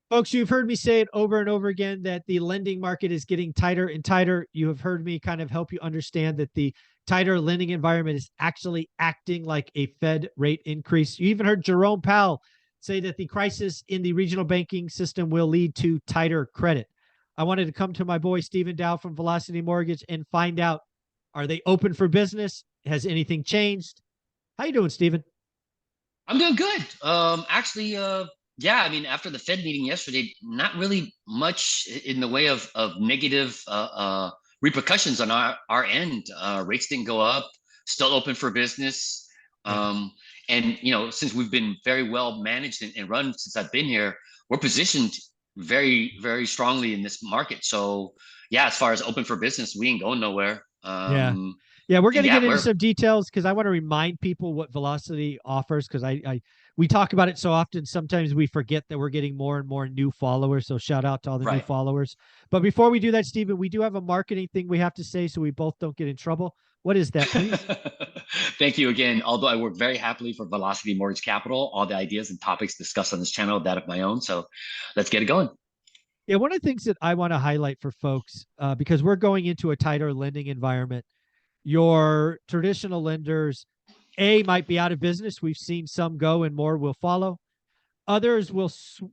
Folks, you've heard me say it over and over again that the lending market is getting tighter and tighter. You have heard me kind of help you understand that the tighter lending environment is actually acting like a Fed rate increase. You even heard Jerome Powell say that the crisis in the regional banking system will lead to tighter credit. I wanted to come to my boy Stephen Dow from Velocity Mortgage and find out, are they open for business? Has anything changed? How you doing, Stephen? I'm doing good. Yeah, I mean, after the Fed meeting yesterday, not really much in the way of negative repercussions on our end. Rates didn't go up, still open for business. Yeah. Um, and since we've been very well managed and run since I've been here, we're positioned very, very strongly in this market. So yeah, as far as open for business, we ain't going nowhere. Yeah. Yeah, we're going And to get yeah, into we're some details because I want to remind people what Velocity offers because we talk about it so often. Sometimes we forget that we're getting more and more new followers. So shout out to all the new right. followers. But before we do that, Stephen, we do have a marketing thing we have to say so we both don't get in trouble. What is that, please? Thank you again. Although I work very happily for Velocity Mortgage Capital, all the ideas and topics discussed on this channel, that of my own. So let's get it going. Yeah, one of the things that I want to highlight for folks, because we're going into a tighter lending environment, your traditional lenders, A, might be out of business. We've seen some go and more will follow. Others will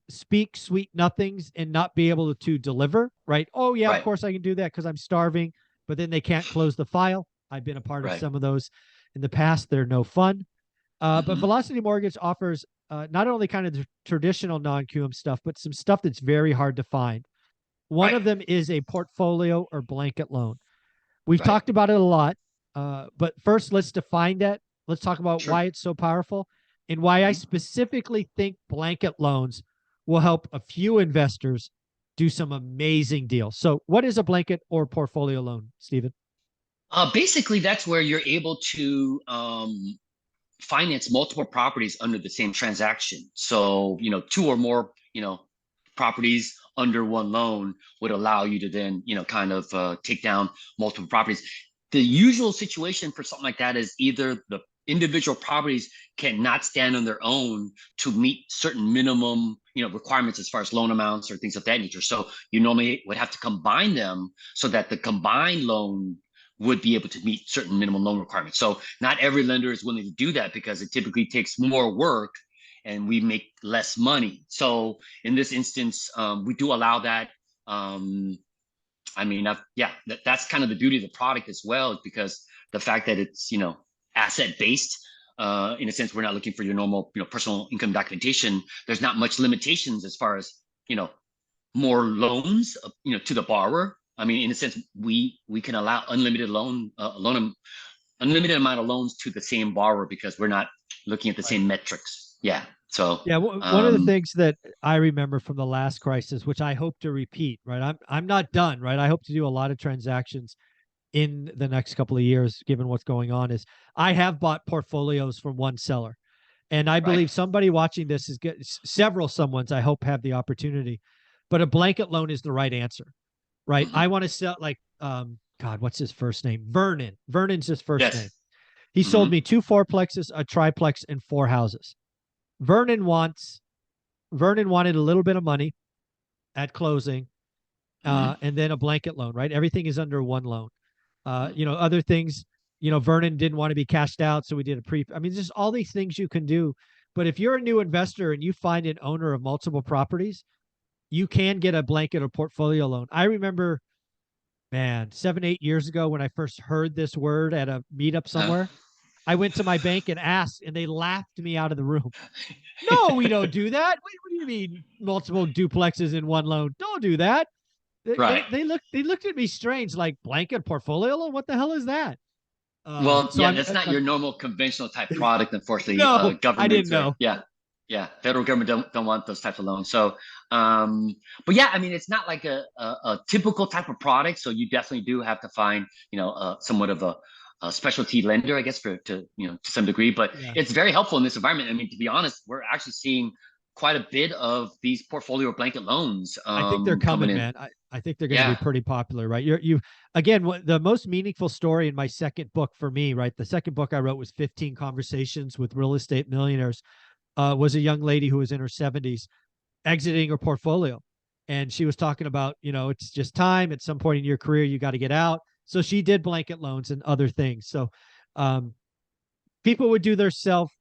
speak sweet nothings and not be able to deliver, right? Oh, yeah, of Right. course I can do that because I'm starving, but then they can't close the file. I've been a part of Right. some of those in the past. They're no fun. But Hmm. Velocity Mortgage offers not only kind of the traditional non QM stuff, but some stuff that's very hard to find. One Right. of them is a portfolio or blanket loan. We've Right. talked about it a lot, but first let's define that. Let's talk about Sure. why it's so powerful and why I Mhm. specifically think blanket loans will help a few investors do some amazing deals. So, what is a blanket or portfolio loan, Stephen? Basically, that's where you're able to finance multiple properties under the same transaction. So, two or more, properties under one loan would allow you to then, kind of take down multiple properties. The usual situation for something like that is either the individual properties cannot stand on their own to meet certain minimum, requirements as far as loan amounts or things of that nature. So you normally would have to combine them so that the combined loan would be able to meet certain minimum loan requirements. So not every lender is willing to do that because it typically takes more work and we make less money. So in this instance, we do allow that. Um, I mean, yeah, that's kind of the beauty of the product as well, is because the fact that it's asset based. In a sense, we're not looking for your normal personal income documentation. There's not much limitations as far as you know more loans, to the borrower. I mean, in a sense, we can allow unlimited amount of loans to the same borrower because we're not looking at the Right. same metrics. Yeah. So, Yeah, one of the things that I remember from the last crisis, which I hope to repeat, right? I'm not done, right? I hope to do a lot of transactions in the next couple of years, given what's going on, is I have bought portfolios from one seller. And I right. believe somebody watching this is several someone's, I hope, have the opportunity. But a blanket loan is the right answer, right? Mm-hmm. I want to sell like God, what's his first name? Vernon. Vernon's his first name. Yes. He Mm-hmm. sold me two fourplexes, a triplex, and four houses. Vernon wants Vernon wanted a little bit of money at closing, Mm-hmm. and then a blanket loan, right? Everything is under one loan. Mm-hmm. Other things, Vernon didn't want to be cashed out, so we did a pre. I mean, just all these things you can do. But if you're a new investor and you find an owner of multiple properties, you can get a blanket or portfolio loan. I remember, man, 7, 8 years ago when I first heard this word at a meetup Uh, somewhere, I went to my bank and asked, and they laughed me out of the room. No, we don't do that. What do you mean multiple duplexes in one loan? Don't do that. They, right. they, they looked at me strange, like blanket portfolio loan. What the hell is that? Well, So yeah, I'm, that's not I'm your normal conventional type product, unfortunately. no, I Government didn't or know. yeah, yeah, federal government don't want those types of loans. So, but yeah, I mean, it's not like a typical type of product. So you definitely do have to find, somewhat of a specialty lender, I guess, to some degree. But Yeah, it's very helpful in this environment. I mean, to be honest, we're actually seeing quite a bit of these portfolio blanket loans I think they're coming coming, in. man. I think they're going to be Yeah. pretty popular, right? You again. The most meaningful story in my second book for me, right? The second book I wrote was 15 Conversations with Real Estate Millionaires. Was a young lady who was in her 70s. exiting her portfolio. And she was talking about, it's just time. At some point in your career, you got to get out. So she did blanket loans and other things. So people would do their self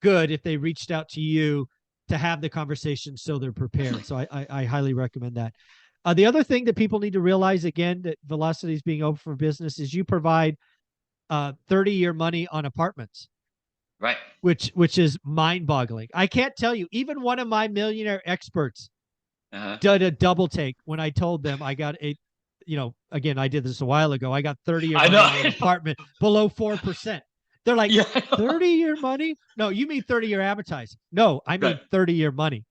good if they reached out to you to have the conversation so they're prepared. So I highly recommend that. The other thing that people need to realize, again, that Velocity is being open for business, is you provide 30-year money on apartments. Right. Which is mind-boggling. I can't tell you, even one of my millionaire experts did a double take when I told them I got again, I did this a while ago. I got 30-year money on an apartment below 4%. They're like, 30-year money? No, you mean 30-year advertising. No, I mean 30-year money.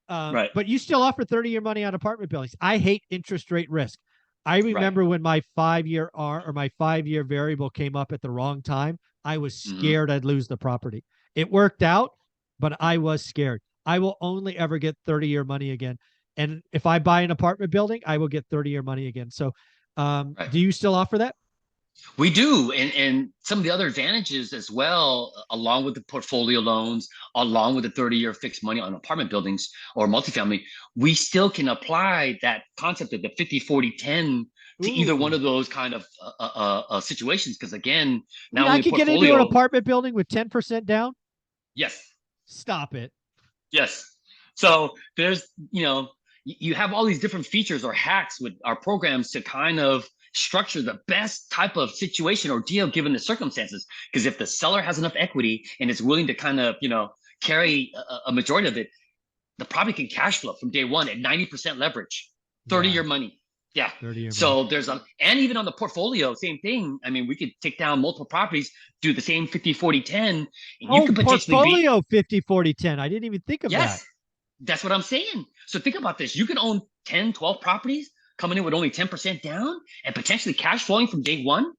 Right. But you still offer 30-year money on apartment buildings. I hate interest rate risk. I remember when my 5-year or my 5-year variable came up at the wrong time, I was scared I'd lose the property. It worked out, but I was scared. I will only ever get 30-year money again. And if I buy an apartment building, I will get 30-year money again. So do you still offer that? We do. And some of the other advantages as well, along with the portfolio loans, along with the 30-year fixed money on apartment buildings or multifamily, we still can apply that concept of the 50-40-10 to either one of those kind of situations. Because again, now I could get into an apartment building with 10% down? Yes. Stop it. Yes. So there's, you have all these different features or hacks with our programs to kind of structure the best type of situation or deal given the circumstances. Because if the seller has enough equity and is willing to kind of, carry a majority of it, the property can cash flow from day one at 90% leverage, 30-year money. Yeah. 30-year so money. And even on the portfolio, same thing. I mean, we could take down multiple properties, do the same 50-40-10, and you could potentially portfolio 50-40-10. I didn't even think of that. That's what I'm saying. So think about this. You could own 10, 12 properties coming in with only 10% down and potentially cash flowing from day one.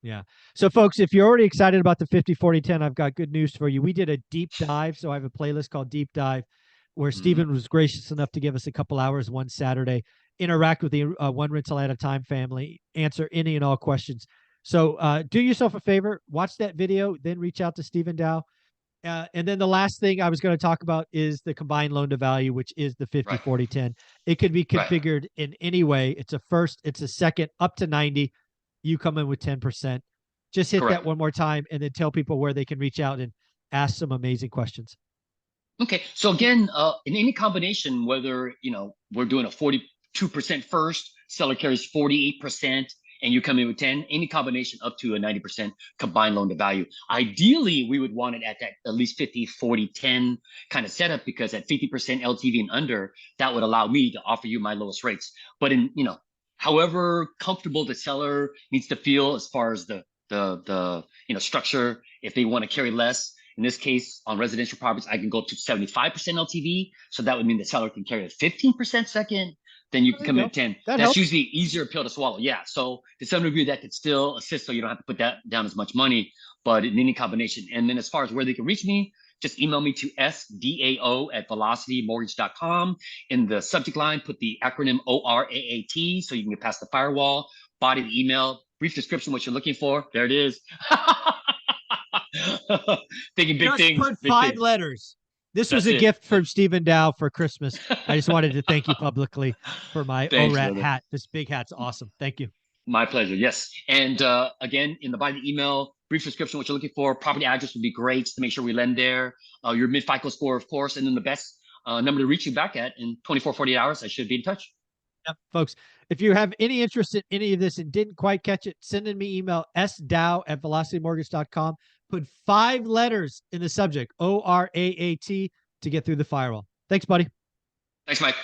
Yeah. So folks, if you're already excited about the 50-40-10, I've got good news for you. We did a deep dive. So I have a playlist called Deep Dive where Stephen was gracious enough to give us a couple hours one Saturday, interact with the one rental at a time family, answer any and all questions. So do yourself a favor, watch that video, then reach out to Stephen Dow. And then the last thing I was going to talk about is the combined loan to value, which is the 50-40-10. It could be configured in any way. It's a first, it's a second, up to 90. You come in with 10%. Just hit that one more time and then tell people where they can reach out and ask some amazing questions. Okay. So again, in any combination, whether, we're doing a 42% first, seller carries 48%, and you come in with 10, any combination up to a 90% combined loan to value. Ideally, we would want it at that at least 50-40-10 kind of setup, because at 50% LTV and under, that would allow me to offer you my lowest rates. But in, however comfortable the seller needs to feel as far as the structure, if they want to carry less. In this case, on residential properties, I can go to 75% LTV. So that would mean the seller can carry a 15% second. Then you can come in at 10. That's usually an easier pill to swallow. Yeah. So to some degree, that could still assist, so you don't have to put that down as much money, but in any combination. And then as far as where they can reach me, just email me to sdao@velocitymortgage.com. In the subject line, put the acronym ORAAT so you can get past the firewall. Body of the email, brief description, what you're looking for. There it is. Thinking big things. Put 5 letters. This was a gift from Stephen Dow for Christmas. I just wanted to thank you publicly for my ORAT hat. This big hat's awesome. Thank you. My pleasure. Yes. And again, in the body of the email, brief description, what you're looking for, property address would be great to make sure we lend there. Your mid-FICO score, of course, and then the best number to reach you back at in 24, 48 hours. I should be in touch. Yep, folks, if you have any interest in any of this and didn't quite catch it, send in me email sdow@velocitymortgage.com. Put 5 letters in the subject, ORAAT, to get through the firewall. Thanks, buddy. Thanks, Mike.